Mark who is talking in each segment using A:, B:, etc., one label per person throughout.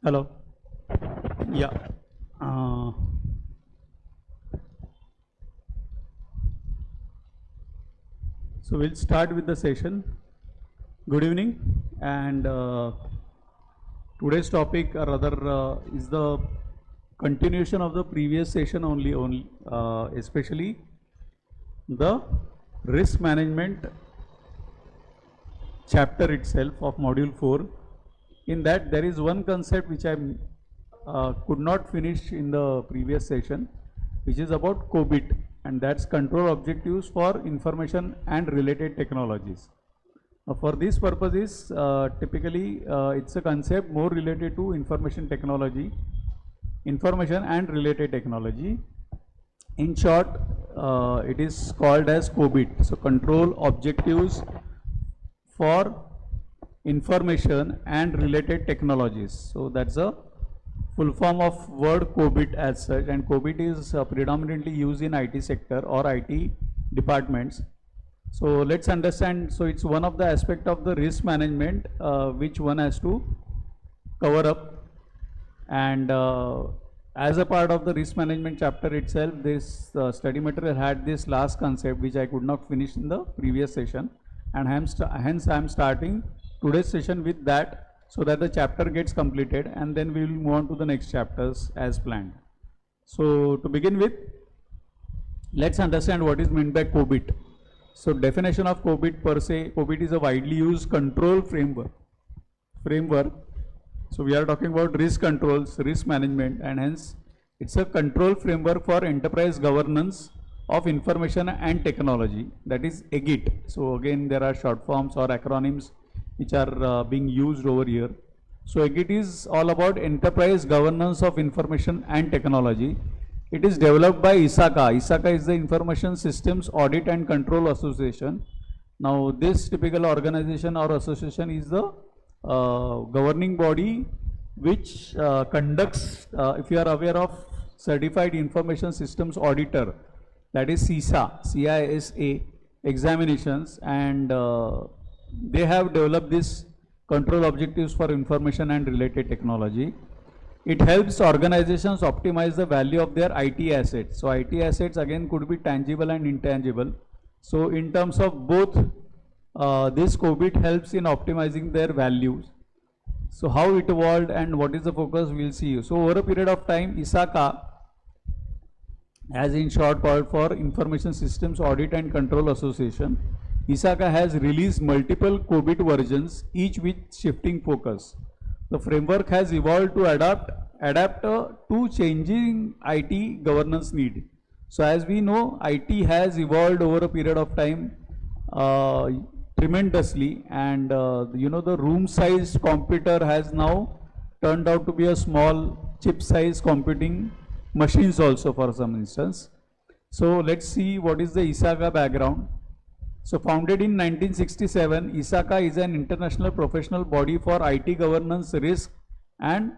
A: Hello. Yeah. Uh, so we'll start with the session. Good evening. And today's topic, or rather, is the continuation of the previous session only, especially the risk management chapter itself of module 4. In that, there is one concept which I could not finish in the previous session, which is about COBIT, and that's control objectives for information and related technologies. For these purposes, typically it's a concept more related to information and related technology. In short, it is called as COBIT. So control objectives for information and related technologies. So that's a full form of word COBIT as such, and COBIT is predominantly used in IT sector or IT departments. So let's understand. So it's one of the aspect of the risk management which one has to cover up, and as a part of the risk management chapter itself, this study material had this last concept which I could not finish in the previous session, and hence I am starting today's session with that, so that the chapter gets completed, and then we will move on to the next chapters as planned. So to begin with, let's understand what is meant by COBIT. So definition of COBIT per se, COBIT is a widely used control framework. So we are talking about risk controls, risk management, and hence it's a control framework for enterprise governance of information and technology, that is EGIT. So again, there are short forms or acronyms which are being used over here. So EGIT is all about enterprise governance of information and technology. It is developed by ISACA. ISACA is the Information Systems Audit and Control Association. Now this typical organization or association is the governing body which conducts, if you are aware of Certified Information Systems Auditor, that is CISA examinations, and they have developed this control objectives for information and related technology. It helps organizations optimize the value of their IT assets. So IT assets again could be tangible and intangible. So in terms of both, this COBIT helps in optimizing their values. So how it evolved and what is the focus, we'll see. So over a period of time, ISACA, as in short called for Information Systems Audit and Control Association, ISACA has released multiple COBIT versions, each with shifting focus. The framework has evolved to adapt to changing IT governance need. So as we know, IT has evolved over a period of time tremendously, and you know, the room sized computer has now turned out to be a small chip size computing machines also for some instance. So let's see what is the ISACA background. So founded in 1967, ISACA is an international professional body for IT governance, risk and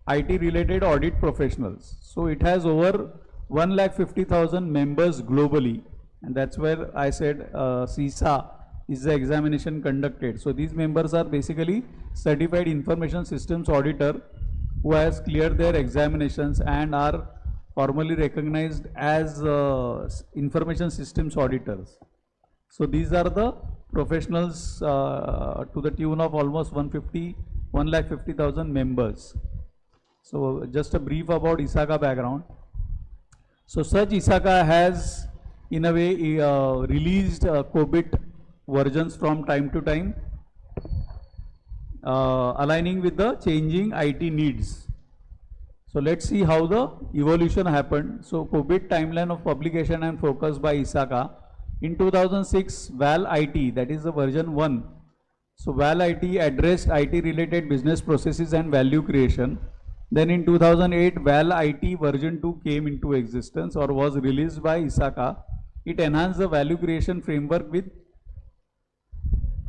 A: IT related audit professionals. So it has over 1,50,000 members globally, and that's where I said CISA is the examination conducted. So these members are basically Certified Information Systems Auditor who has cleared their examinations and are formally recognized as Information Systems Auditors. So these are the professionals to the tune of almost 1,50,000 members. So just a brief about ISACA background. So such ISACA has in a way released COBIT versions from time to time, aligning with the changing IT needs. So let's see how the evolution happened. So COBIT timeline of publication and focus by ISACA. In 2006, VAL IT, that is the version 1. So VAL IT addressed IT related business processes and value creation. Then in 2008, VAL IT version 2 came into existence or was released by ISACA. It enhanced the value creation framework with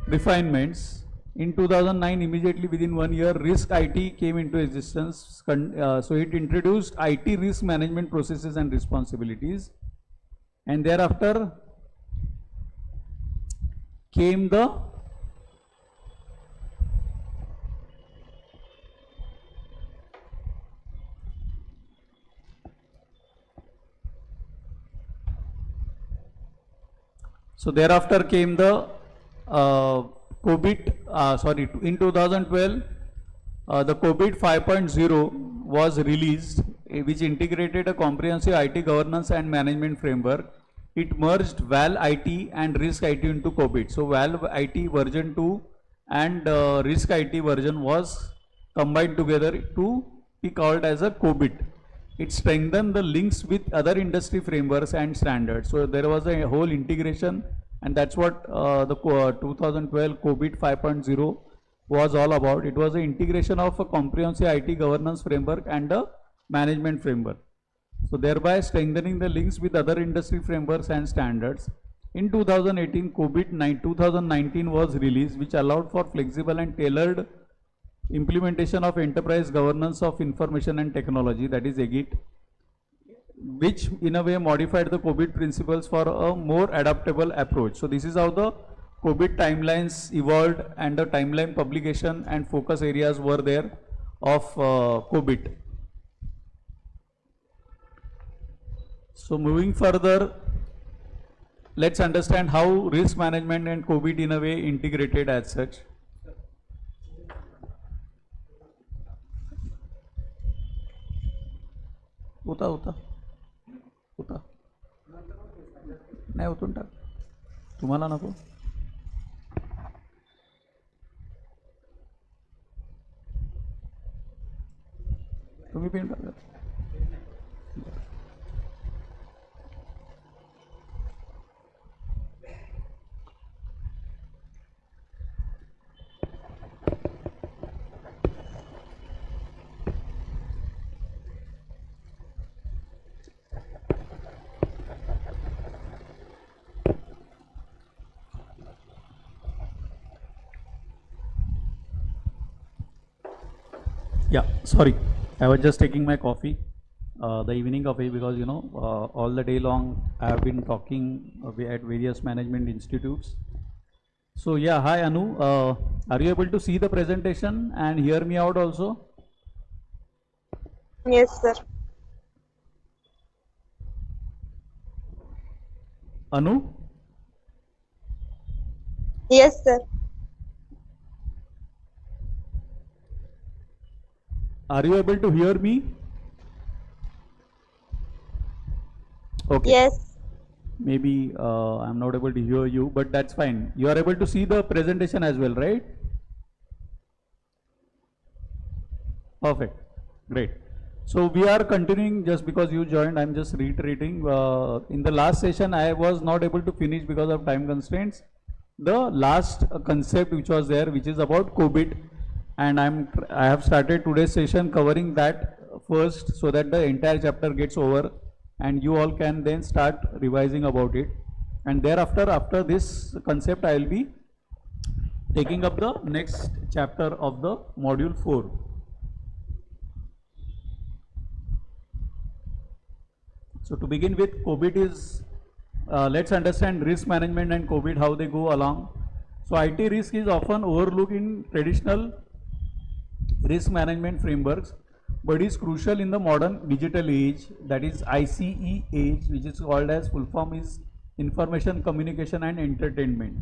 A: refinements. In 2009, immediately within 1 year, Risk IT came into existence. So it introduced IT risk management processes and responsibilities. And thereafter came the So thereafter came the in 2012, the COVID 5.0 was released, which integrated a comprehensive IT governance and management framework. It merged VAL IT and Risk IT into COVID. So VAL IT version 2 and Risk IT version was combined together to be called as a COVID. It strengthened the links with other industry frameworks and standards. So there was a whole integration, and that's what the 2012 COVID 5.0 was all about. It was the integration of a comprehensive IT governance framework and a management framework. So thereby strengthening the links with other industry frameworks and standards. In 2018, COVID 2019 was released, which allowed for flexible and tailored implementation of enterprise governance of information and technology, that is EGIT, which in a way modified the COVID principles for a more adaptable approach. So this is how the COVID timelines evolved, and the timeline publication and focus areas were there of COVID. So moving further, let's understand how risk management and COVID in a way integrated as such. होता नाही होतून टाक, तुम्हाला नको. तुम्ही pen टाका. Yeah, sorry, I was just taking my coffee, the evening coffee, because all the day long I have been talking at various management institutes. So yeah, hi Anu, are you able to see the presentation and hear me out also?
B: Yes, sir.
A: Anu?
B: Yes, sir.
A: Are you able to hear me? Okay.
B: Yes.
A: Maybe I'm not able to hear you, but that's fine. You are able to see the presentation as well, right? Perfect. Great. So we are continuing. Just because you joined, I'm just reiterating. In the last session, I was not able to finish because of time constraints. The last concept which was there, which is about COVID, and I have started today's session covering that first, so that the entire chapter gets over and you all can then start revising about it. And thereafter, after this concept, I will be taking up the next chapter of the module 4. So to begin with, COVID is, let's understand risk management and COVID, how they go along. So IT risk is often overlooked in traditional risk management frameworks, but is crucial in the modern digital age, that is ICE age, which is called as, full form is Information, Communication and Entertainment.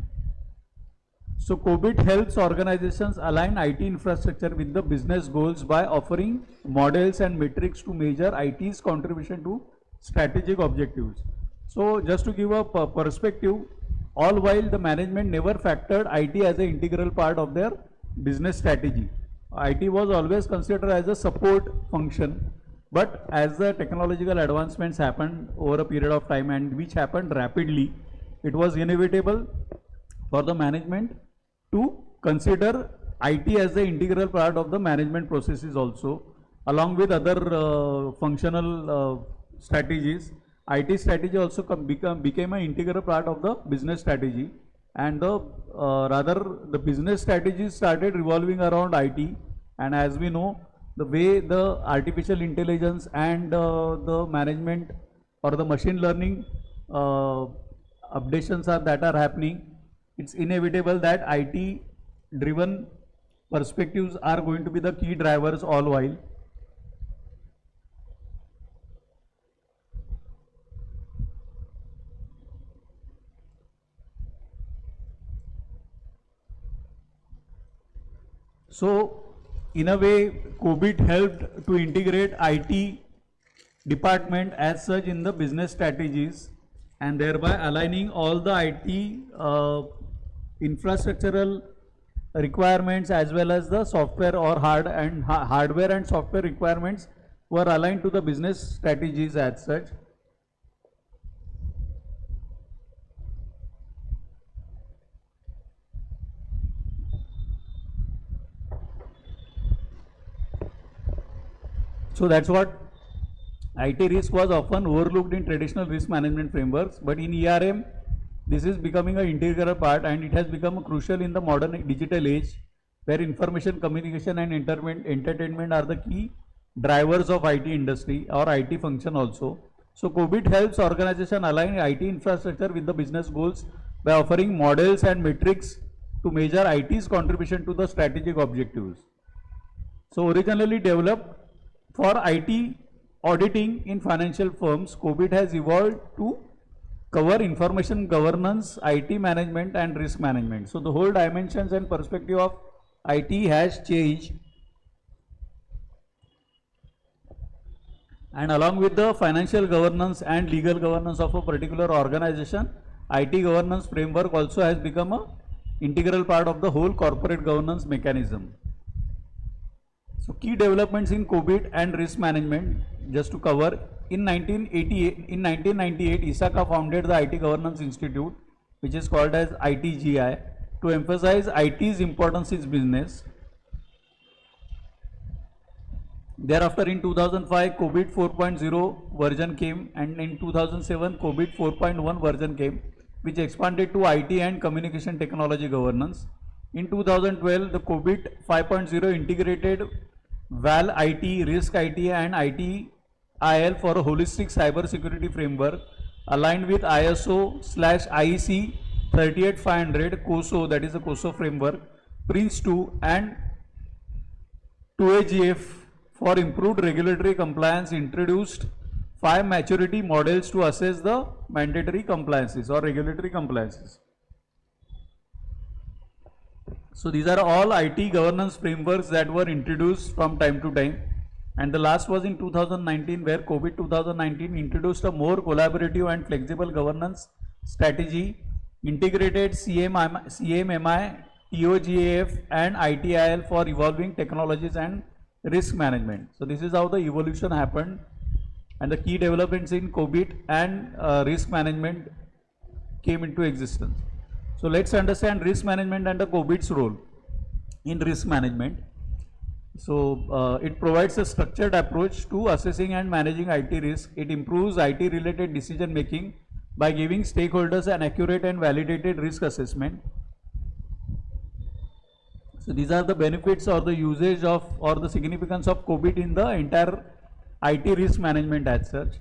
A: So COVID helps organizations align IT infrastructure with the business goals by offering models and metrics to measure IT's contribution to strategic objectives. So just to give a perspective, all while the management never factored IT as an integral part of their business strategy. IT was always considered as a support function, but as the technological advancements happened over a period of time, and which happened rapidly, it was inevitable for the management to consider IT as the integral part of the management processes also, along with other functional strategies. IT strategy also became an integral part of the business strategy, and the business strategies started revolving around IT. And as we know, the way the artificial intelligence and the management or the machine learning updations that are happening, it's inevitable that IT driven perspectives are going to be the key drivers all while. So in a way, COVID helped to integrate IT department as such in the business strategies, and thereby aligning all the IT infrastructural requirements as well as the software or hardware and software requirements were aligned to the business strategies as such. So that's what IT risk was often overlooked in traditional risk management frameworks, but in ERM, this is becoming an integral part, and it has become crucial in the modern digital age, where information, communication and entertainment are the key drivers of IT industry or IT function also. So COVID helps organization align IT infrastructure with the business goals by offering models and metrics to measure IT's contribution to the strategic objectives. So originally developed for IT auditing in financial firms, COVID has evolved to cover information governance, IT management and risk management. So the whole dimensions and perspective of IT has changed. And along with the financial governance and legal governance of a particular organization, IT governance framework also has become an integral part of the whole corporate governance mechanism. So key developments in COVID and risk management, just to cover, in 1998, ISACA founded the IT Governance Institute, which is called as ITGI, to emphasize IT's importance in business. Thereafter, in 2005, COVID 4.0 version came, and in 2007, COVID 4.1 version came, which expanded to IT and communication technology governance. In 2012, the COVID 5.0 integrated VAL IT, Risk IT and ITIL for a holistic cyber security framework aligned with ISO/IEC 38500 COSO, that is a COSO framework, Prince 2 and 2AGF for improved regulatory compliance. Introduced 5 maturity models to assess the mandatory compliances or regulatory compliances. So these are all IT governance frameworks that were introduced from time to time, and the last was in 2019, where COVID 2019 introduced a more collaborative and flexible governance strategy, integrated CMMI, TOGAF and ITIL for evolving technologies and risk management. So this is how the evolution happened, and the key developments in COVID and risk management came into existence. So let's understand risk management and the COVID's role in risk management. So it provides a structured approach to assessing and managing IT risk. It improves IT related decision making by giving stakeholders an accurate and validated risk assessment. So these are the benefits or the usage of or the significance of COVID in the entire IT risk management as such.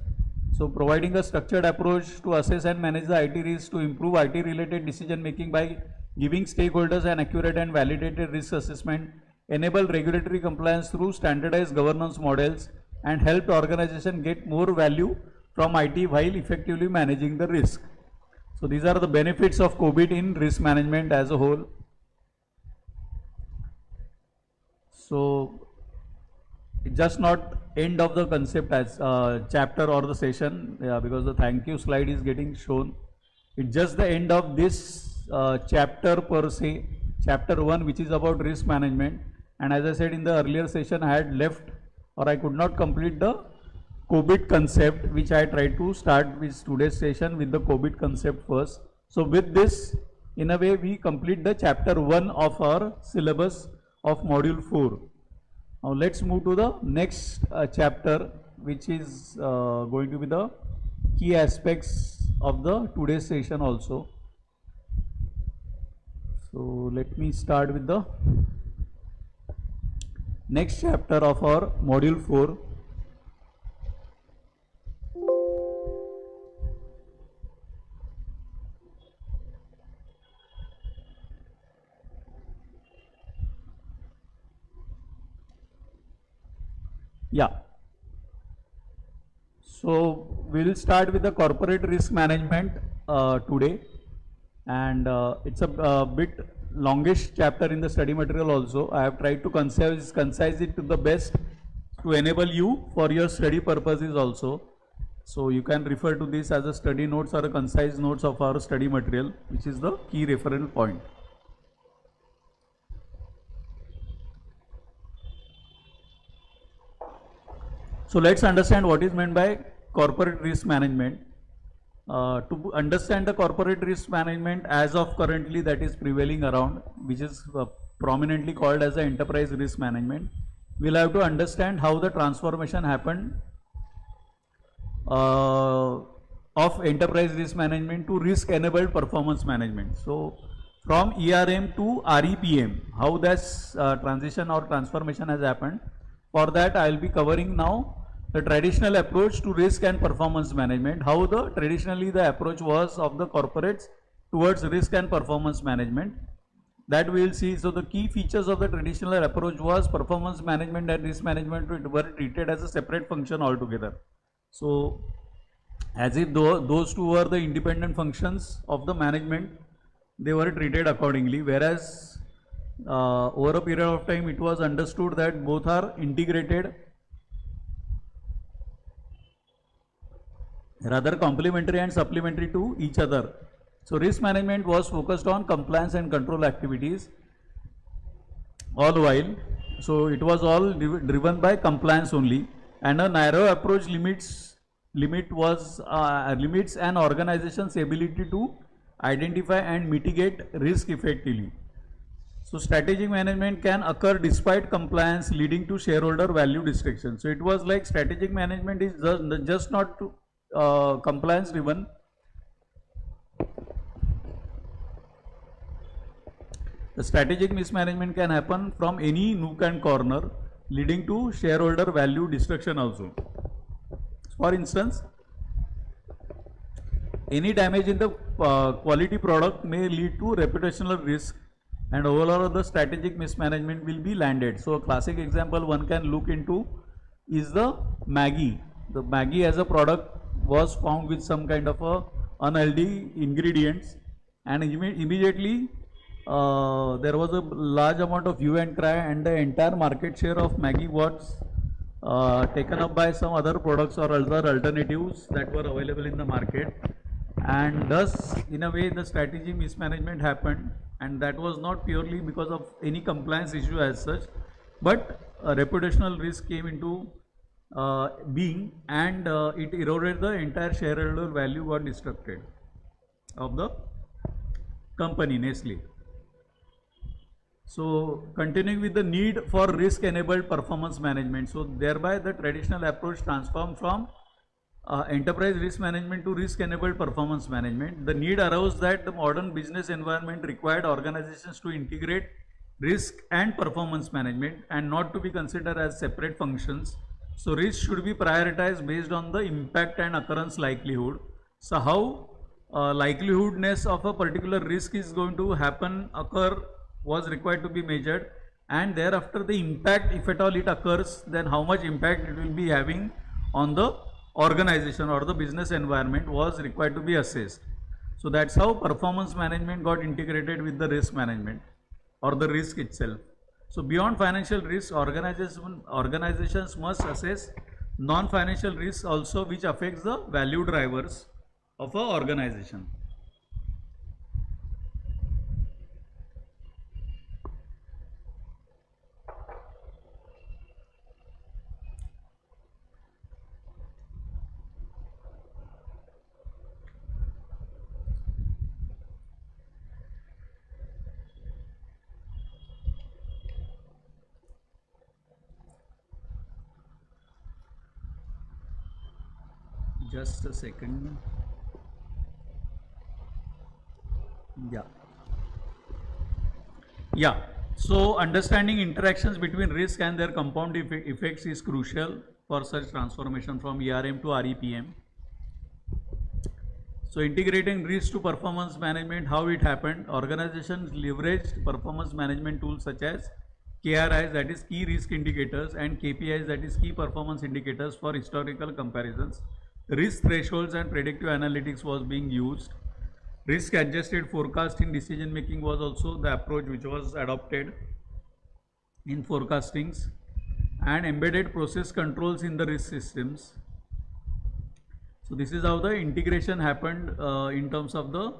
A: So providing a structured approach to assess and manage the IT risk, to improve IT related decision making by giving stakeholders an accurate and validated risk assessment, enable regulatory compliance through standardized governance models, and help organization get more value from IT while effectively managing the risk. So these are the benefits of COVID in risk management as a whole. So it's just not end of the concept as chapter or the session, because the thank you slide is getting shown. It's just the end of this chapter per se, chapter 1, which is about risk management. And as I said in the earlier session, I had left or I could not complete the COVID concept, which I tried to start with today's session with the COVID concept first. So with this, in a way, we complete the chapter 1 of our syllabus of module 4. Now let's move to the next chapter, which is going to be the key aspects of the today's session also. So let me start with the next chapter of our module 4. Yeah. So we'll start with the corporate risk management today, and it's a bit longest chapter in the study material also. I have tried to concise it to the best to enable you for your study purposes also. So you can refer to this as a study notes or a concise notes of our study material, which is the key reference point. So let's understand what is meant by corporate risk management. To understand the corporate risk management as of currently that is prevailing around, which is prominently called as the enterprise risk management, we'll have to understand how the transformation happened of enterprise risk management to risk enabled performance management. So from ERM to REPM, how this transition or transformation has happened. For that I will be covering now the traditional approach to risk and performance management, how traditionally the approach was of the corporates towards risk and performance management. That we will see. So the key features of the traditional approach was performance management and risk management were treated as a separate function altogether. So as if those two were the independent functions of the management, they were treated accordingly, whereas over a period of time it was understood that both are integrated, rather complementary and supplementary to each other. So risk management was focused on compliance and control activities all while. So it was all driven by compliance only, and a narrow approach limits an organization's ability to identify and mitigate risk effectively. So strategic management can occur despite compliance, leading to shareholder value destruction. So it was like strategic management is just not to compliance driven. The strategic mismanagement can happen from any nook and corner, leading to shareholder value destruction also. For instance, any damage in the quality product may lead to reputational risk, and overall the strategic mismanagement will be landed. So a classic example one can look into is the Maggi. The Maggi as a product was found with some kind of a unhealthy ingredients, and immediately there was a large amount of hue and cry, and the entire market share of Maggi was taken up by some other products or other alternatives that were available in the market, and thus in a way the strategy mismanagement happened, and that was not purely because of any compliance issue as such, but a reputational risk came into being, and it eroded the entire shareholder value, got destructed of the company Nestle. So continuing with the need for risk enabled performance management, so thereby the traditional approach transformed from enterprise risk management to risk enabled performance management. The need arose that the modern business environment required organizations to integrate risk and performance management and not to be considered as separate functions. So risk should be prioritized based on the impact and occurrence likelihood. So how likelihoodness of a particular risk is going to occur was required to be measured, and thereafter the impact, if at all it occurs, then how much impact it will be having on the organization or the business environment was required to be assessed. So that's how performance management got integrated with the risk management or the risk itself. So beyond financial risk, organizations must assess non-financial risks also, which affects the value drivers of an organization. Just a second. Yeah. So understanding interactions between risk and their compound effects is crucial for such transformation from ERM to REPM. So integrating risk to performance management, how it happened? Organizations leveraged performance management tools such as KRIs, that is key risk indicators, and KPIs, that is key performance indicators, for historical comparisons. Risk thresholds and predictive analytics was being used. Risk adjusted forecasting decision making was also the approach which was adopted in forecastings, and embedded process controls in the risk systems. So this is how the integration happened in terms of the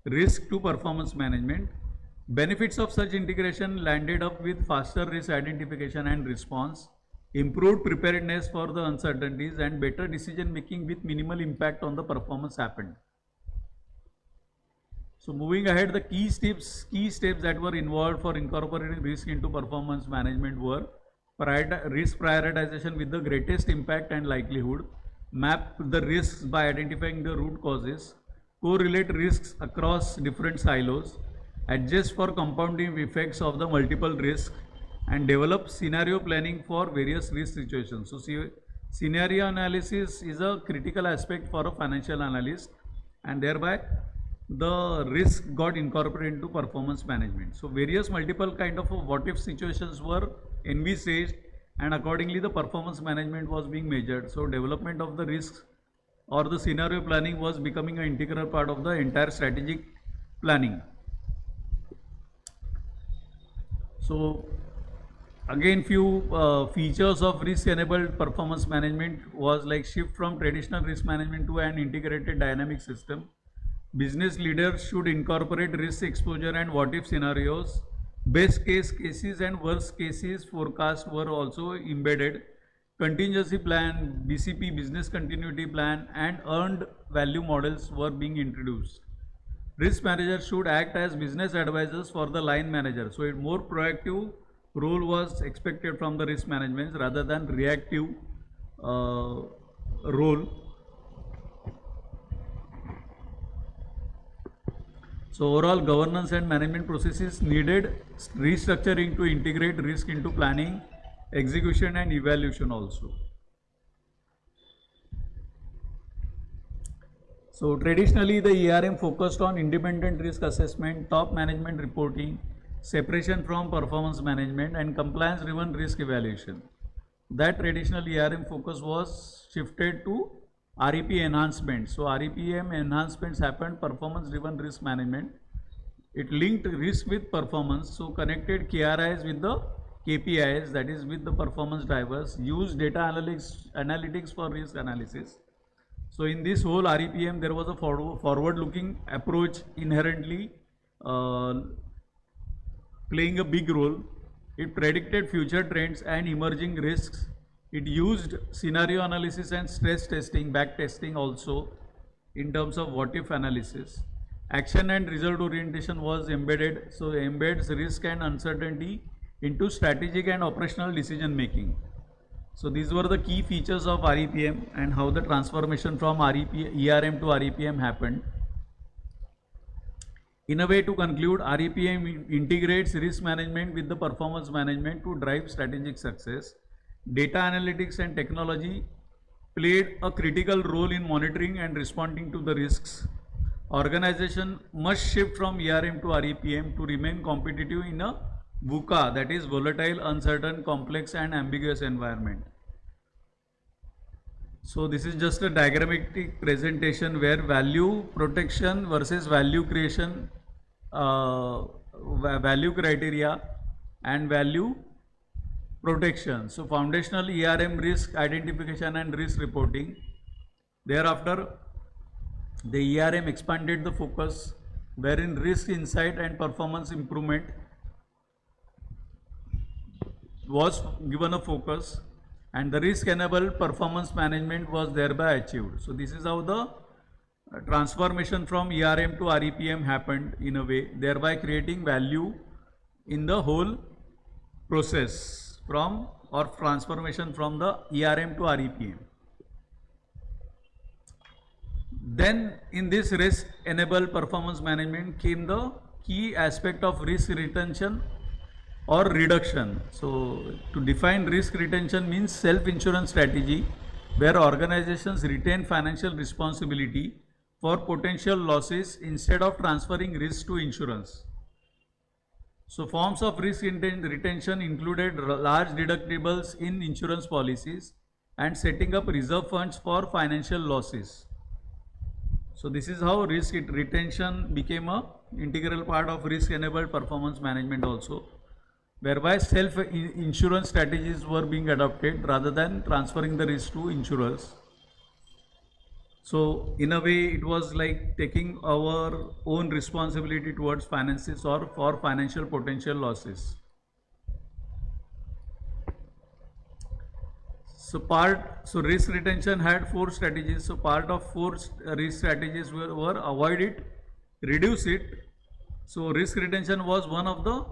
A: risk to performance management. Benefits of such integration landed up with faster risk identification and response, improved preparedness for the uncertainties, and better decision making with minimal impact on the performance happened. So moving ahead, the key steps that were involved for incorporating risk into performance management were risk prioritization with the greatest impact and likelihood, map the risks by identifying the root causes, correlate risks across different silos, adjust for compounding effects of the multiple risks, and develop scenario planning for various risk situations. So scenario analysis is a critical aspect for a financial analyst, and thereby the risk got incorporated into performance management. So various multiple kind of what if situations were envisaged, and accordingly the performance management was being measured. So development of the risks or the scenario planning was becoming an integral part of the entire strategic planning. So again, few features of risk enabled performance management was like shift from traditional risk management to an integrated dynamic system. Business leaders should incorporate risk exposure and what if scenarios. Best case cases and worst cases forecast were also embedded. Contingency plan, BCP, business continuity plan, and earned value models were being introduced. Risk managers should act as business advisors for the line manager. So a more proactive role was expected from the risk management rather than reactive role. So overall governance and management processes needed restructuring to integrate risk into planning, execution, and evaluation also. So traditionally the ERM focused on independent risk assessment, top management reporting, separation from performance management, and compliance driven risk evaluation. That traditional ERM focus was shifted to REP enhancement. So REPM enhancements happened, performance driven risk management. It linked risk with performance, so connected KRIs with the KPIs, that is with the performance drivers, used data analytics for risk analysis. So in this whole REPM there was a forward looking approach inherently playing a big role. It predicted future trends and emerging risks. It used scenario analysis and stress testing, back testing also in terms of what if analysis. Action and result orientation was embedded, so embeds risk and uncertainty into strategic and operational decision making. So these were the key features of REPM and how the transformation from ERM to REPM happened. In a way, to conclude, REPM integrates risk management with the performance management to drive strategic success. Data analytics and technology played a critical role in monitoring and responding to the risks. Organization must shift from ERM to REPM to remain competitive in a VUCA, that is volatile, uncertain, complex, and ambiguous environment. So this is just a diagrammatic presentation where value protection versus value creation, value criteria, and value protection. So foundational ERM risk identification and risk reporting. Thereafter, the ERM expanded the focus wherein risk insight and performance improvement was given a focus, and the risk enabled performance management was thereby achieved. So this is how the transformation from ERM to REPM happened in a way, thereby creating value in the whole process from or transformation from the ERM to REPM. Then in this risk enabled performance management came the key aspect of risk retention or reduction. So to define risk retention means self-insurance strategy where organizations retain financial responsibility for potential losses instead of transferring risk to insurance. So forms of risk retention included large deductibles in insurance policies and setting up reserve funds for financial losses. So this is how risk retention became a integral part of risk-enabled performance management also, whereby self-insurance strategies were being adopted rather than transferring the risk to insurers. So in a way, it was like taking our own responsibility towards finances or for financial potential losses. So risk retention had 4 strategies. So part of 4 risk strategies were avoid it, reduce it. So risk retention was one of the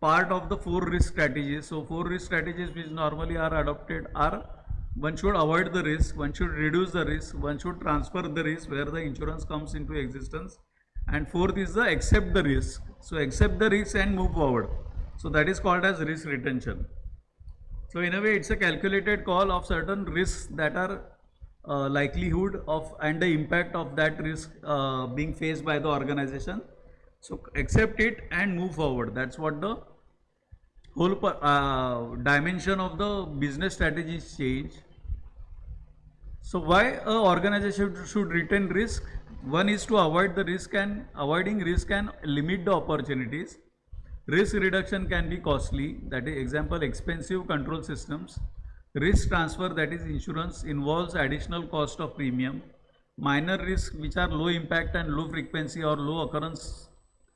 A: part of the 4 risk strategies. So 4 risk strategies which normally are adopted are: one should avoid the risk, one should reduce the risk, one should transfer the risk where the insurance comes into existence, and 4th is the accept the risk. So accept the risk and move forward. So that is called as risk retention. So in a way, it's a calculated call of certain risks that are likelihood of and the impact of that risk being faced by the organization. So accept it and move forward. That's what the whole dimension of the business strategies change. So why an organization should retain risk? One is to avoid the risk, and avoiding risk can limit the opportunities. Risk reduction can be costly, that is example expensive control systems. Risk transfer, that is insurance, involves additional cost of premium. Minor risks which are low impact and low frequency or low occurrence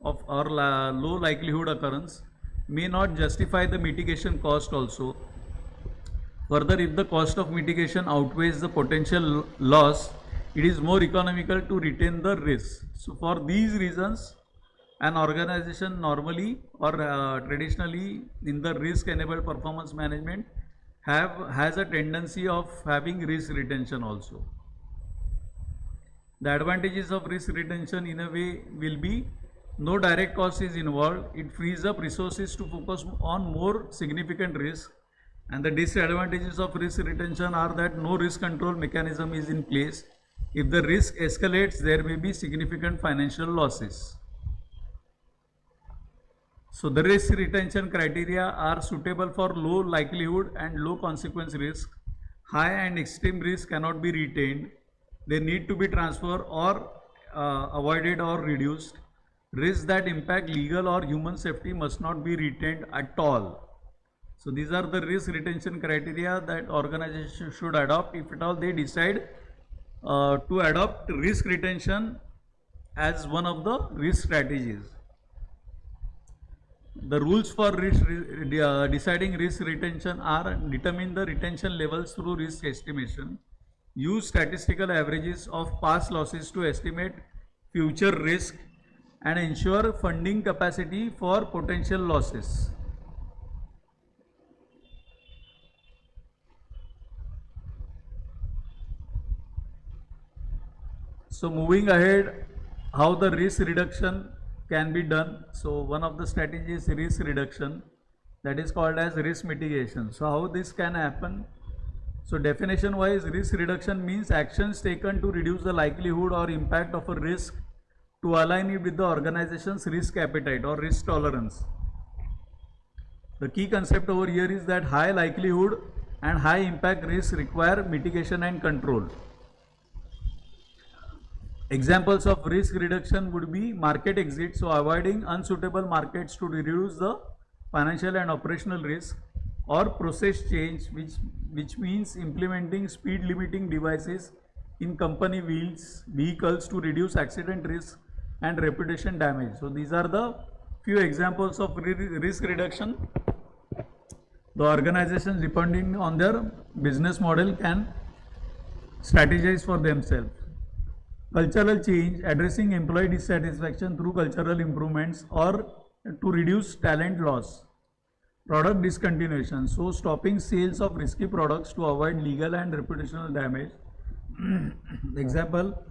A: of or low likelihood occurrence may not justify the mitigation cost also. Further, if the cost of mitigation outweighs the potential loss, it is more economical to retain the risk. So for these reasons, an organization normally or traditionally in the risk-enabled performance management has a tendency of having risk retention also. The advantages of risk retention in a way will be no direct cost is involved. It frees up resources to focus on more significant risk. And the disadvantages of risk retention are that no risk control mechanism is in place. If the risk escalates, there may be significant financial losses. So the risk retention criteria are suitable for low likelihood and low consequence risk. High and extreme risk cannot be retained. They need to be transferred or avoided or reduced. Risks that impact legal or human safety must not be retained at all. So these are the risk retention criteria that organizations should adopt if at all they decide to adopt risk retention as one of the risk strategies. The rules for deciding risk retention are: determine the retention levels through risk estimation, use statistical averages of past losses to estimate future risk, and ensure funding capacity for potential losses. So moving ahead, how the risk reduction can be done. So one of the strategies is risk reduction, that is called as risk mitigation. So how this can happen? So definition wise, risk reduction means actions taken to reduce the likelihood or impact of a risk to align it with the organization's risk appetite or risk tolerance. The key concept over here is that high likelihood and high impact risks require mitigation and control. Examples of risk reduction would be market exit, so avoiding unsuitable markets to reduce the financial and operational risk, or process change, which means implementing speed limiting devices in company vehicles to reduce accident risk and reputation damage. So these are the few examples of risk reduction. The organizations, depending on their business model, can strategize for themselves. Cultural change, addressing employee dissatisfaction through cultural improvements or to reduce talent loss. Product discontinuation, so stopping sales of risky products to avoid legal and reputational damage. Example,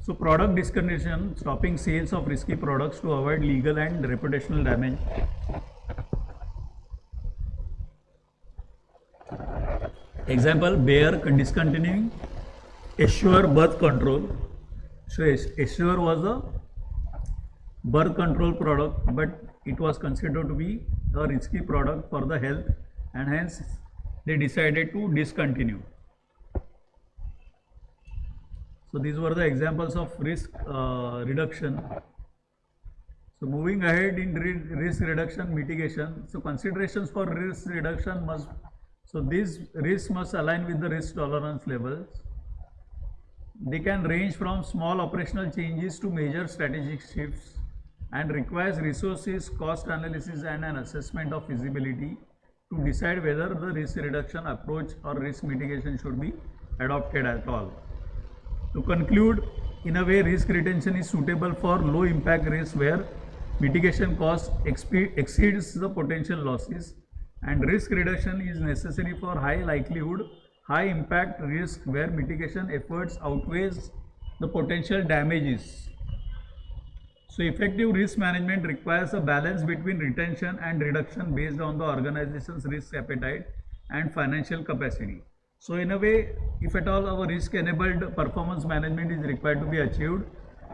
A: so product discontinuation, stopping sales of risky products to avoid legal and reputational damage. Example, Bayer discontinuing Assure birth control. So Assure was a birth control product, but it was considered to be a risky product for the health, and hence they decided to discontinue. So these were the examples of risk reduction. So moving ahead in risk reduction mitigation. So considerations for risk reduction must, so these risks must align with the risk tolerance levels. They can range from small operational changes to major strategic shifts and requires resources, cost analysis and an assessment of feasibility to decide whether the risk reduction approach or risk mitigation should be adopted at all. To conclude, in a way, risk retention is suitable for low impact risks where mitigation cost exceeds the potential losses, and risk reduction is necessary for high likelihood, high impact risk where mitigation efforts outweighs the potential damages. So effective risk management requires a balance between retention and reduction based on the organization's risk appetite and financial capacity. So in a way, if at all our risk enabled performance management is required to be achieved,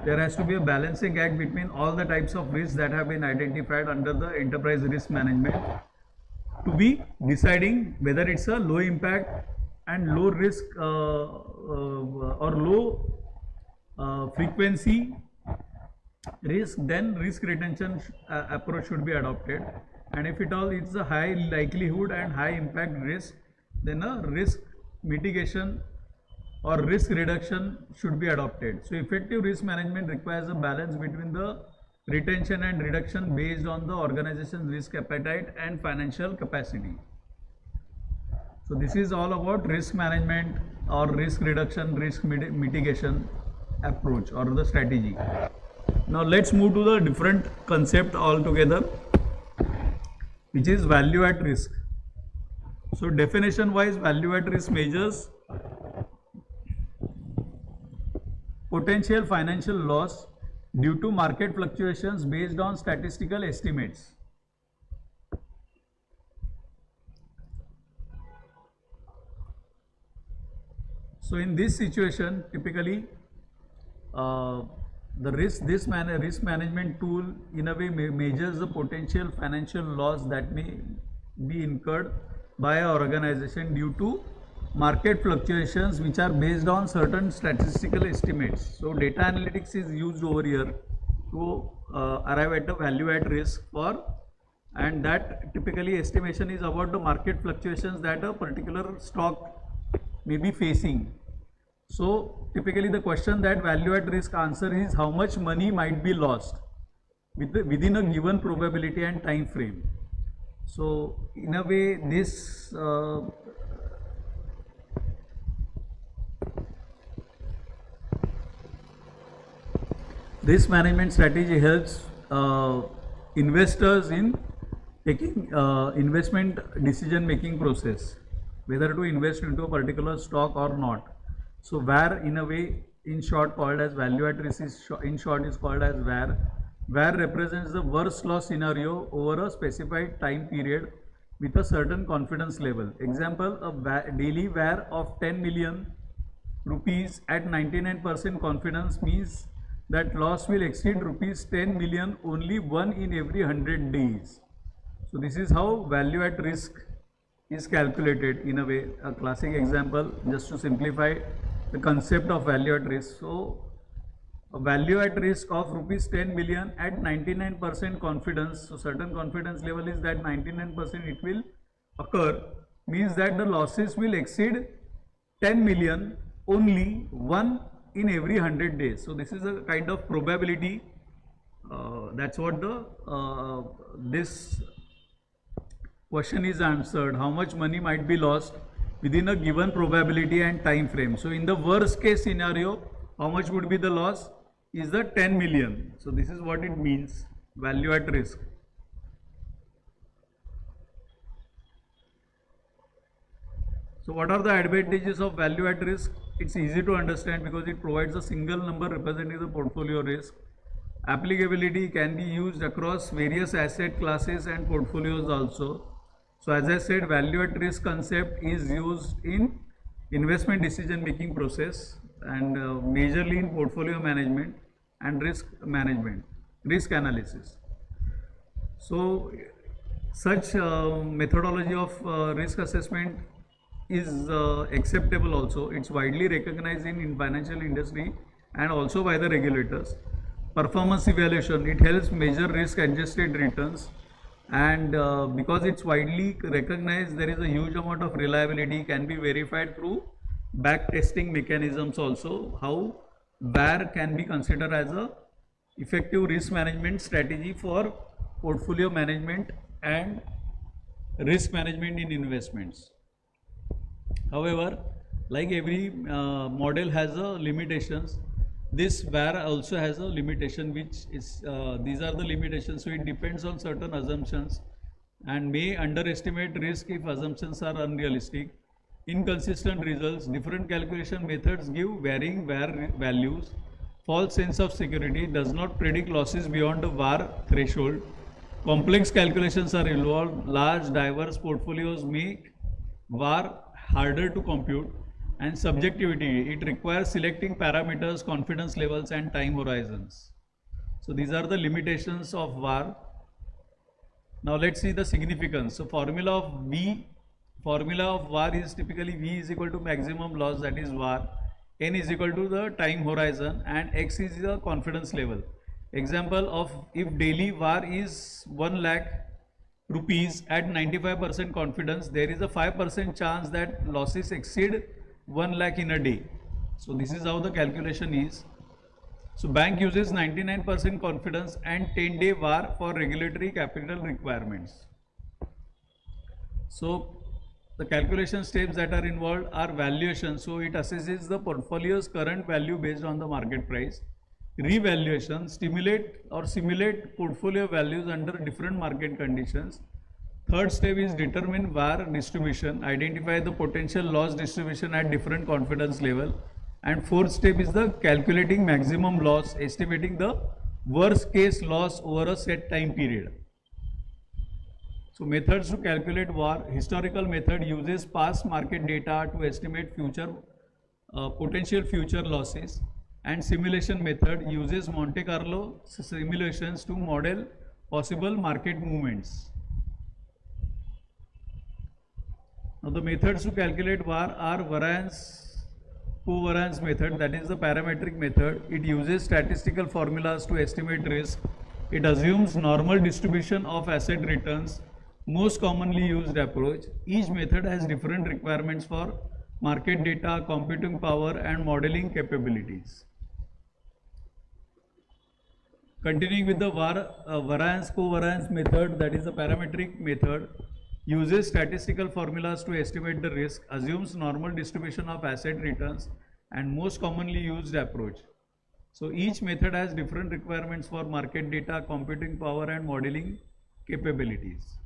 A: there has to be a balancing act between all the types of risks that have been identified under the enterprise risk management to be deciding whether it's a low impact and low risk or low frequency risk, then risk retention approach should be adopted, and if it all it's a high likelihood and high impact risk, then a risk mitigation or risk reduction should be adopted. So effective risk management requires a balance between the retention and reduction based on the organization's risk appetite and financial capacity. So this is all about risk management or risk reduction, risk mitigation approach or the strategy. Now let's move to the different concept altogether, which is value at risk. So definition wise, value at risk measures potential financial loss due to market fluctuations based on statistical estimates. So in this situation, typically the risk management tool in a way measures the potential financial loss that may be incurred by an organization due to market fluctuations which are based on certain statistical estimates. So data analytics is used over here to arrive at a value at risk for, and that typically estimation is about the market fluctuations that a particular stock may be facing. So typically the question that value at risk answer is how much money might be lost within a given probability and time frame. So in a way this risk management strategy helps investors in taking investment decision making process, whether to invest into a particular stock or not. So VAR in a way in short called as value at risk is in short is called as VAR. VAR represents the worst loss scenario over a specified time period with a certain confidence level. Example, a daily VAR of 10 million rupees at 99% confidence means that loss will exceed rupees 10 million only one in every 100 days. So this is how value at risk is calculated in a way. A classic example just to simplify the concept of value at risk. So a value at risk of rupees 10 million at 99% confidence, so certain confidence level is that 99% it will occur, means that the losses will exceed 10 million only one in every 100 days. So this is a kind of probability, that's what the this question is answered, how much money might be lost within a given probability and time frame. So in the worst case scenario, how much would be the loss is the 10 million. So this is what it means, value at risk. So what are the advantages of value at risk? It's easy to understand because it provides a single number representing the portfolio risk. Applicability can be used across various asset classes and portfolios also. So as I said, value at risk concept is used in investment decision making process and majorly in portfolio management and risk management, risk analysis. So Such methodology of risk assessment is acceptable also. It's widely recognized in financial industry and also by the regulators. Performance evaluation, it helps measure risk adjusted returns, and because it's widely recognized, there is a huge amount of reliability, can be verified through back testing mechanisms also. How VAR can be considered as a effective risk management strategy for portfolio management and risk management in investments. However, like every model has a limitations, this VAR also has a limitation, which is these are the limitations. So it depends on certain assumptions and may underestimate risk if assumptions are unrealistic. Inconsistent results, different calculation methods give varying VAR values. False sense of security, does not predict losses beyond the VAR threshold. Complex calculations are involved. Large diverse portfolios make VAR harder to compute. And subjectivity, it requires selecting parameters, confidence levels and time horizons. So these are the limitations of VAR. Now let's see the significance. So formula of VAR is typically V is equal to maximum loss, that is VAR, N is equal to the time horizon, and X is the confidence level. Example of, if daily VAR is 1 lakh rupees at 95% confidence, there is a 5% chance that losses exceed 1 lakh in a day. So this is how the calculation is. So bank uses 99% confidence and 10-day VAR for regulatory capital requirements. So the calculation steps that are involved are valuation. So it assesses the portfolio's current value based on the market price. Revaluation, stimulate or simulate portfolio values under different market conditions. Third step is determine VAR distribution, identify the potential loss distribution at different confidence level. And fourth step is the calculating maximum loss, estimating the worst case loss over a set time period. So methods to calculate VAR. Historical method uses past market data to estimate future potential future losses, and simulation method uses Monte Carlo simulations to model possible market movements. Now the methods to calculate VAR are variance, covariance method, that is the parametric method. It uses statistical formulas to estimate risk. It assumes normal distribution of asset returns, most commonly used approach. Each method has different requirements for market data, computing power and modeling capabilities. Continuing with the variance covariance method, that is the parametric method, uses statistical formulas to estimate the risk, assumes normal distribution of asset returns and most commonly used approach. So each method has different requirements for market data, computing power and modeling capabilities.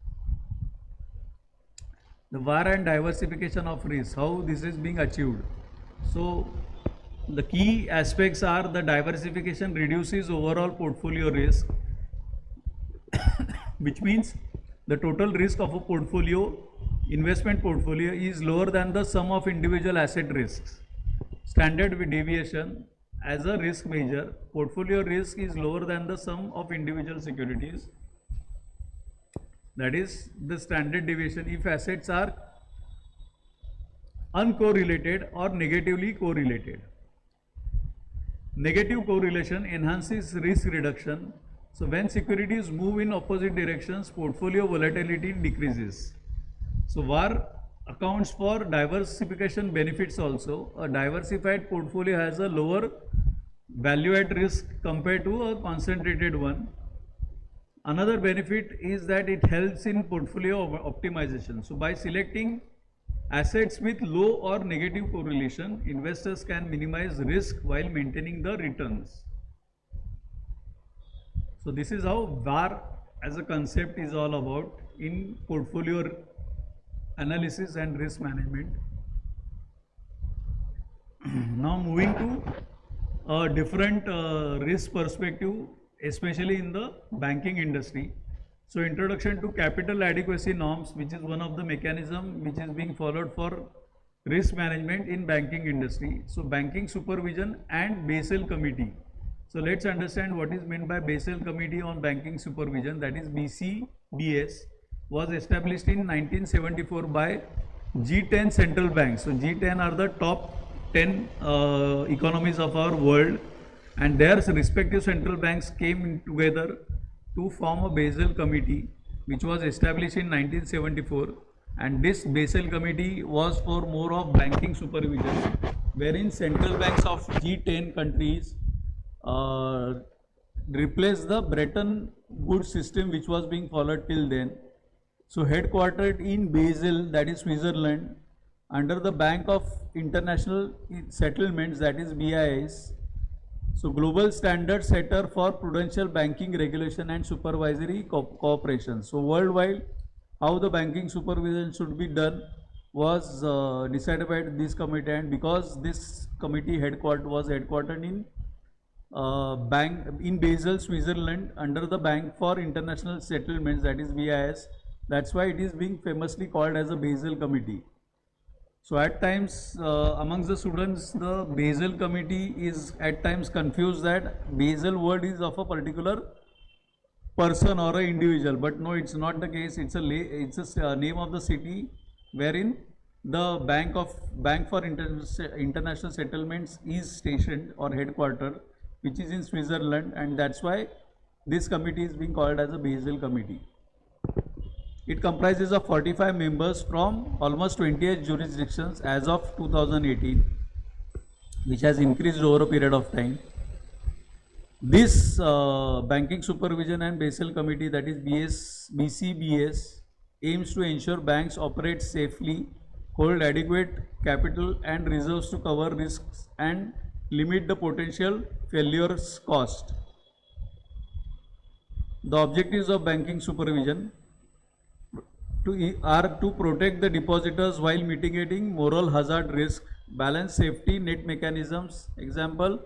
A: The VAR and diversification of risk, how this is being achieved. So the key aspects are the diversification reduces overall portfolio risk, which means the total risk of a portfolio, investment portfolio, is lower than the sum of individual asset risks. Standard deviation as a risk measure, portfolio risk is lower than the sum of individual securities. That is the standard deviation if assets are uncorrelated or negatively correlated. Negative correlation enhances risk reduction. So when securities move in opposite directions, portfolio volatility decreases. So VAR accounts for diversification benefits also. A diversified portfolio has a lower value at risk compared to a concentrated one. Another benefit is that it helps in portfolio optimization. So by selecting assets with low or negative correlation, investors can minimize risk while maintaining the returns. So this is how VAR as a concept is all about in portfolio analysis and risk management. Now moving to a different risk perspective, especially in the banking industry. So introduction to capital adequacy norms, which is one of the mechanism which is being followed for risk management in banking industry. So banking supervision and Basel committee. So let's understand what is meant by Basel committee on banking supervision, that is BCBS. was established in 1974 by G10 central banks. So G10 are the top 10 economies of our world, and their respective central banks came together to form a Basel committee, which was established in 1974. And this Basel committee was for more of banking supervision, wherein central banks of G10 countries replaced the Bretton Woods system which was being followed till then. So headquartered in Basel, that is Switzerland, under the Bank of International Settlements, that is BIS. So global standard setter for prudential banking regulation and supervisory cooperation. So worldwide, how the banking supervision should be done was decided by this committee, and because this committee was headquartered in bank in Basel, Switzerland, under the Bank for International Settlements, that is BIS. That's why it is being famously called as a Basel Committee. So at times amongst the students, the Basel Committee is at times confused that Basel word is of a particular person or an individual, but no, it's not the case. It's a name of the city wherein the Bank for International Settlements is stationed or headquartered, which is in Switzerland, and that's why this committee is being called as a Basel Committee. It comprises of 45 members from almost 28 jurisdictions as of 2018, which has increased over a period of time. This Banking Supervision and Basel Committee, that is BCBS, aims to ensure banks operate safely, hold adequate capital and reserves to cover risks, and limit the potential failures cost. The objectives of banking supervision are to protect the depositors while mitigating moral hazard risk, balance safety net mechanisms, example,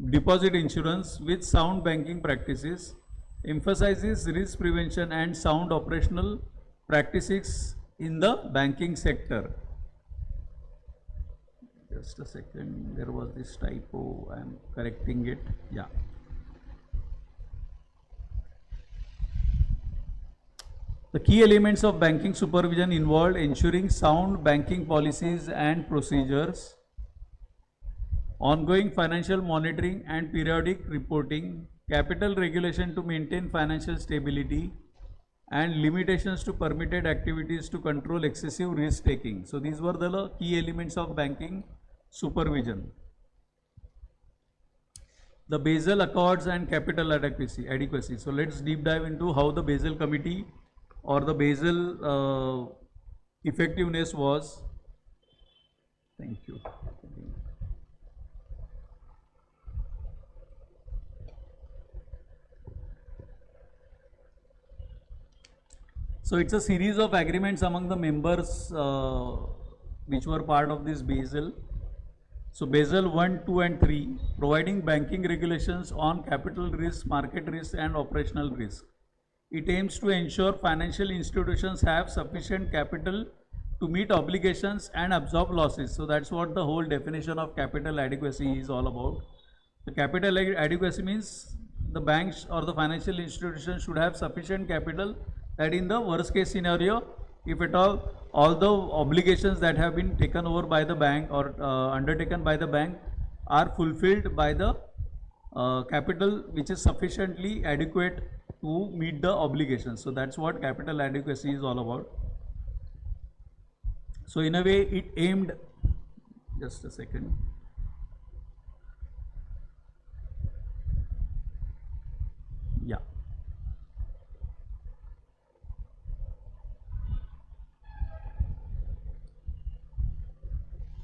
A: deposit insurance, with sound banking practices, emphasizes risk prevention and sound operational practices in the banking sector. Just a second, there was this typo, I am correcting it. Yeah. The key elements of banking supervision involved ensuring sound banking policies and procedures, ongoing financial monitoring and periodic reporting, capital regulation to maintain financial stability, and limitations to permitted activities to control excessive risk taking. So these were the key elements of banking supervision. The Basel Accords and capital adequacy. So let's deep dive into how the Basel Committee or the Basel effectiveness was. Thank you. So it's a series of agreements among the members which were part of this Basel. So Basel 1, 2 and 3, providing banking regulations on capital risk, market risk and operational risk. It aims to ensure financial institutions have sufficient capital to meet obligations and absorb losses. So that's what the whole definition of capital adequacy is all about. The capital adequacy means the banks or the financial institutions should have sufficient capital that in the worst case scenario, if at all the obligations that have been taken over by the bank or undertaken by the bank are fulfilled by the capital which is sufficiently adequate to meet the obligations. So that's what capital adequacy is all about. So in a way it aimed, just a second. Yeah.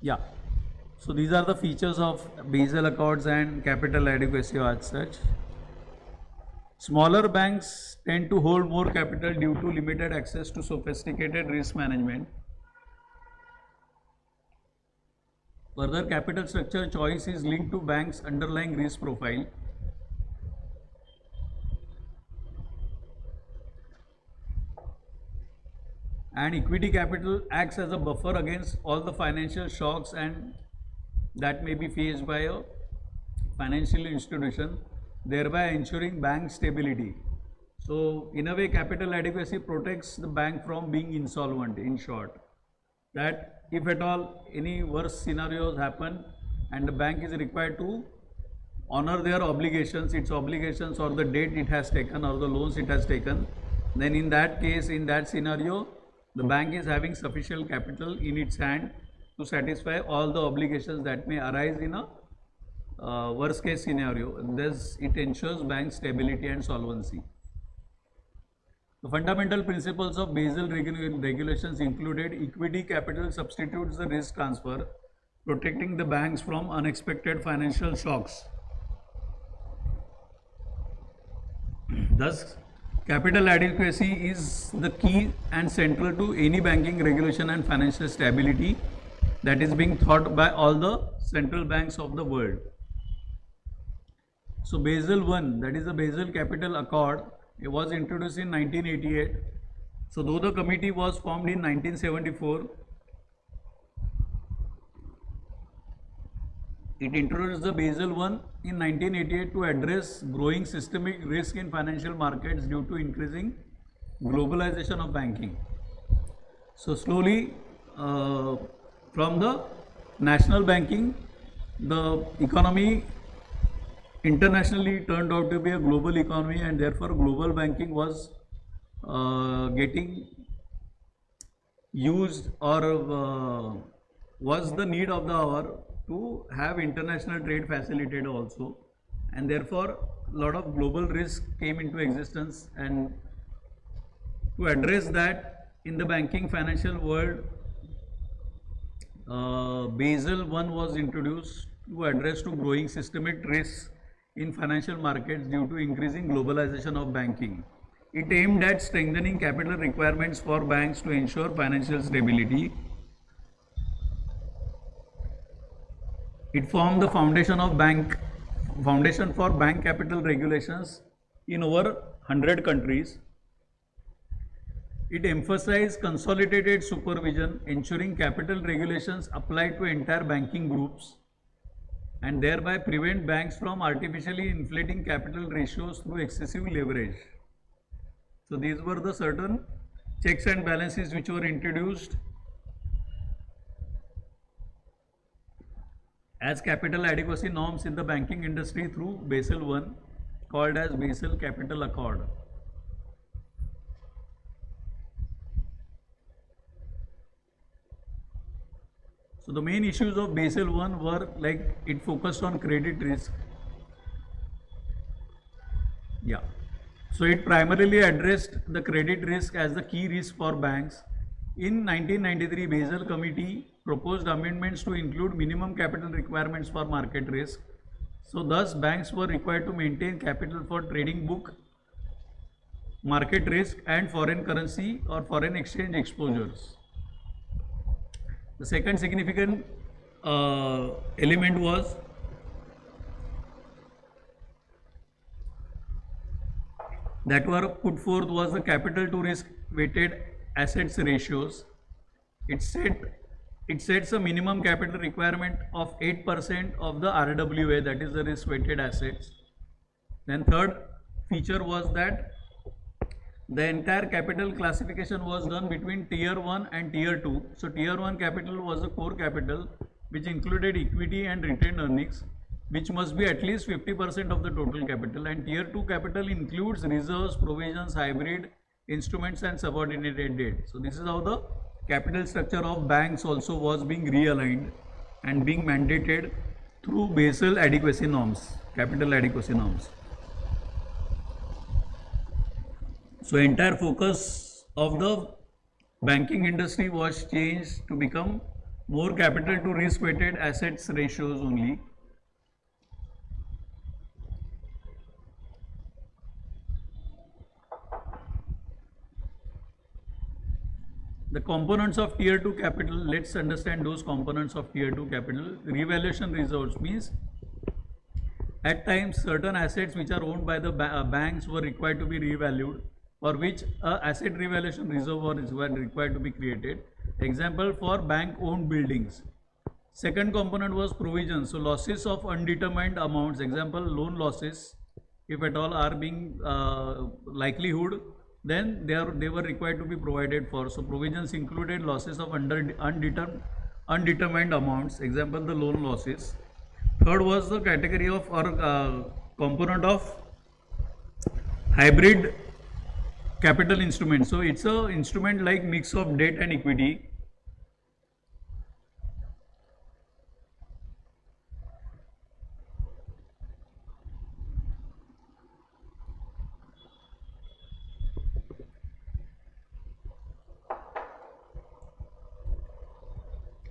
A: Yeah. So these are the features of Basel Accords and capital adequacy as such. Smaller banks tend to hold more capital due to limited access to sophisticated risk management. Further, capital structure choice is linked to banks' underlying risk profile. And equity capital acts as a buffer against all the financial shocks and that may be faced by a financial institution, thereby ensuring bank stability. So in a way, capital adequacy protects the bank from being insolvent, in short. That if at all any worse scenarios happen and the bank is required to honor their obligations, its obligations or the debt it has taken or the loans it has taken, then in that case, in that scenario, the bank is having sufficient capital in its hand to satisfy all the obligations that may arise in a worst case scenario. Thus, it ensures bank stability and solvency. The fundamental principles of Basel regulations included equity capital substitutes the risk transfer, protecting the banks from unexpected financial shocks. Thus, capital adequacy is the key and central to any banking regulation and financial stability that is being thought by all the central banks of the world. So Basel I, that is the Basel Capital Accord, it was introduced in 1988. So though the committee was formed in 1974, it introduced the Basel I in 1988 to address growing systemic risk in financial markets due to increasing globalization of banking. So slowly from the national banking, the economy internationally turned out to be a global economy, and therefore global banking was getting used or was the need of the hour to have international trade facilitated also, and therefore a lot of global risk came into existence. And to address that in the banking financial world, Basel I was introduced to address to growing systemic risks in financial markets due to increasing globalization of banking. It aimed at strengthening capital requirements for banks to ensure financial stability. It formed the foundation for bank capital regulations in over 100 countries. It emphasized consolidated supervision, ensuring capital regulations apply to entire banking groups and thereby prevent banks from artificially inflating capital ratios through excessive leverage. So these were the certain checks and balances which were introduced as capital adequacy norms in the banking industry through Basel I, called as Basel Capital Accord. So the main issues of Basel I were like it focused on credit risk. So it primarily addressed the credit risk as the key risk for banks. In 1993, Basel Committee proposed amendments to include minimum capital requirements for market risk. So thus banks were required to maintain capital for trading book, market risk and foreign currency or foreign exchange exposures. The second significant element was that were put forth was the capital to risk weighted assets ratios. It sets a minimum capital requirement of 8% of the RWA, that is the risk weighted assets. Then third feature was that the entire capital classification was done between tier 1 and tier 2. So tier 1 capital was the core capital, which included equity and retained earnings, which must be at least 50% of the total capital, and tier 2 capital includes reserves, provisions, hybrid instruments and subordinated debt. So this is how the capital structure of banks also was being realigned and being mandated through Basel adequacy norms, capital adequacy norms. So entire focus of the banking industry was changed to become more capital to risk weighted assets ratios only. The components of tier 2 capital, let's understand those components of tier 2 capital. Revaluation reserves means at times certain assets which are owned by the banks were required to be revalued, for which asset revaluation reserve was required to be created. Example for bank owned buildings. Second component was provisions, so losses of undetermined amounts, example loan losses if at all are being likelihood, then they were required to be provided for. So provisions included losses of undetermined amounts, example the loan losses. Third was the category of or component of hybrid capital instrument. So it's a instrument like mix of debt and equity.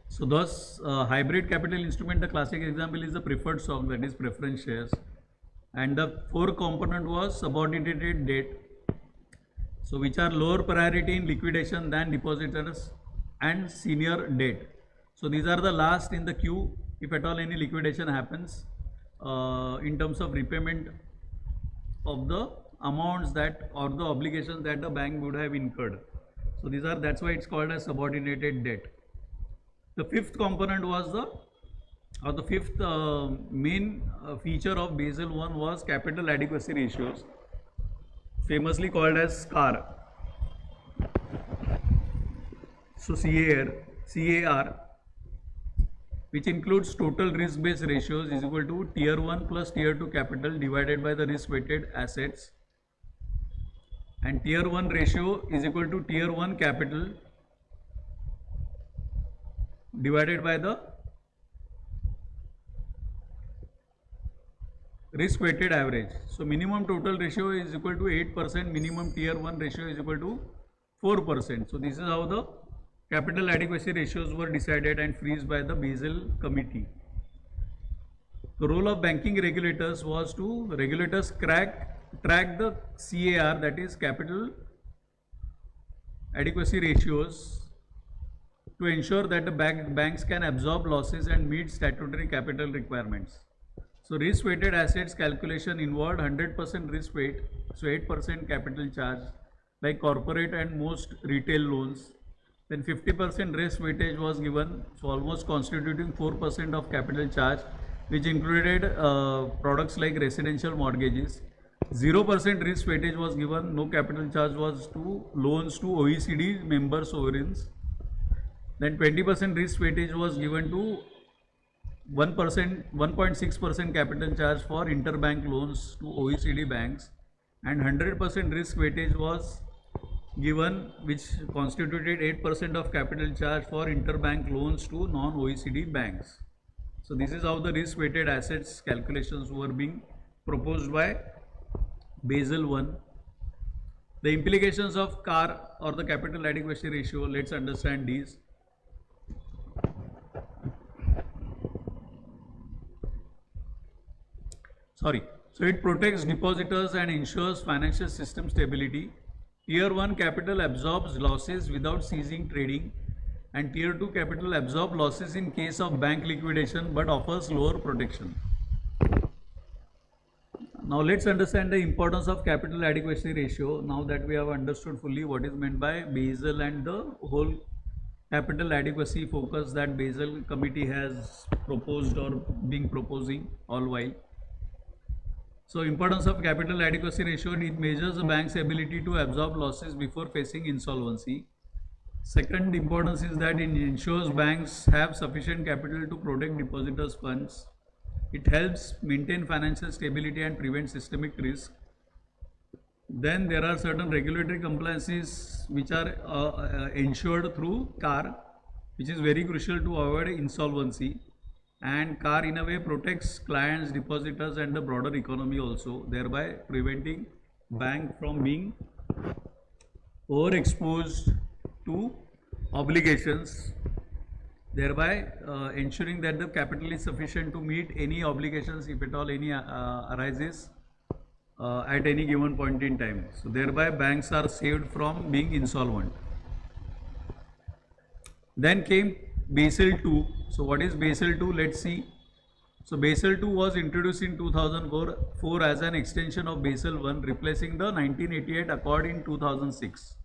A: So thus hybrid capital instrument, the classic example is the preferred stock, that is preference shares, and the fourth component was subordinated debt, so which are lower priority in liquidation than depositors and senior debt. So these are the last in the queue if at all any liquidation happens in terms of repayment of the amounts that or the obligations that the bank would have incurred. So these are, that's why it's called as subordinated debt. The fifth component was the fifth main feature of Basel I was capital adequacy ratios, famously called as CAR. So CAR, which includes total risk-based ratios, is equal to tier 1 plus tier 2 capital divided by the risk-weighted assets, and tier 1 ratio is equal to tier 1 capital divided by the risk weighted average. So minimum total ratio is equal to 8%, minimum tier 1 ratio is equal to 4%. So this is how the capital adequacy ratios were decided and freezed by the Basel committee. The role of banking regulators was to track the CAR, that is capital adequacy ratios, to ensure that the banks can absorb losses and meet statutory capital requirements. So risk weighted assets calculation involved 100% risk weight, so 8% capital charge like corporate and most retail loans. Then 50% risk weightage was given, so almost constituting 4% of capital charge, which included products like residential mortgages. 0% risk weightage was given, no capital charge was to loans to OECD member sovereigns. Then 20% risk weightage was given to 1.6% capital charge for interbank loans to OECD banks, and 100% risk weightage was given, which constituted 8% of capital charge for interbank loans to non-OECD banks. So this is how the risk weighted assets calculations were being proposed by Basel I. The implications of CAR or the capital adequacy ratio, let's understand these. So it protects depositors and ensures financial system stability. Tier 1 capital absorbs losses without ceasing trading, and tier 2 capital absorbs losses in case of bank liquidation but offers lower protection. Now let's understand the importance of capital adequacy ratio, now that we have understood fully what is meant by Basel and the whole capital adequacy focus that Basel committee has proposed or being proposing all while. So importance of capital adequacy ratio, it measures a bank's ability to absorb losses before facing insolvency. Second importance is that it ensures banks have sufficient capital to protect depositors' funds. It helps maintain financial stability and prevent systemic risk. Then there are certain regulatory compliances which are ensured through CAR, which is very crucial to avoid insolvency. And CAR in a way protects clients, depositors and the broader economy also, thereby preventing bank from being overexposed to obligations, thereby ensuring that the capital is sufficient to meet any obligations if at all any arises at any given point in time. So thereby banks are saved from being insolvent. Then came Basel II. So what is Basel II? Let's see. So Basel II was introduced in 2004 as an extension of Basel I, replacing the 1988 Accord in 2006.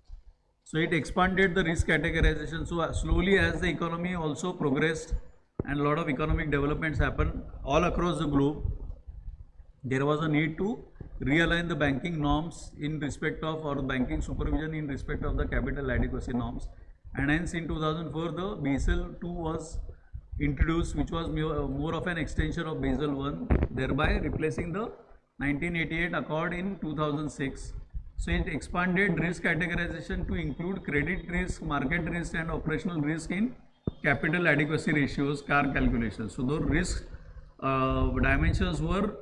A: So it expanded the risk categorization. So slowly as the economy also progressed and a lot of economic developments happened all across the globe, there was a need to realign the banking norms in respect of, or banking supervision in respect of the capital adequacy norms, and hence in 2004 the Basel II was introduced, which was more of an extension of Basel I, thereby replacing the 1988 Accord in 2006. So it expanded risk categorization to include credit risk, market risk and operational risk in capital adequacy ratios, CAR calculations. So those risk dimensions were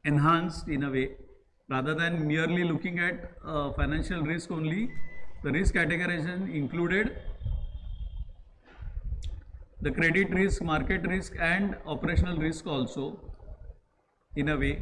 A: enhanced in a way, rather than merely looking at financial risk only. The risk categorization included the credit risk, market risk and operational risk also in a way.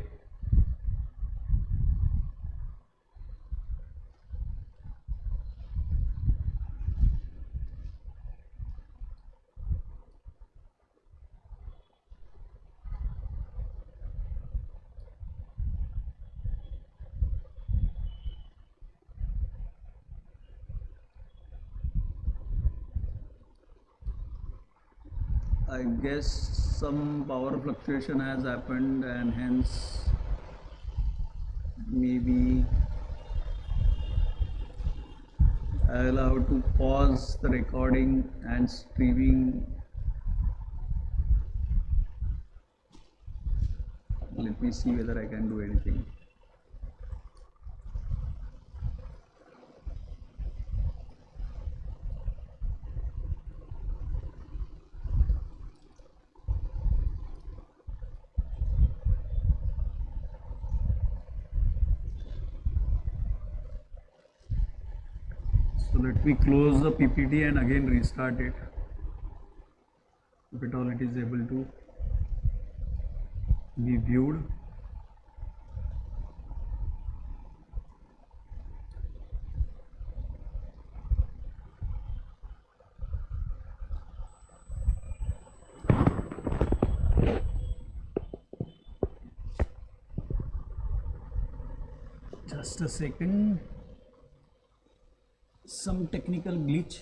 A: I guess some power fluctuation has happened and hence maybe I will have to pause the recording and streaming. Let me see whether I can do anything. So let me close the PPT and again restart it, if at all it is able to be viewed. Just a second, some technical glitch.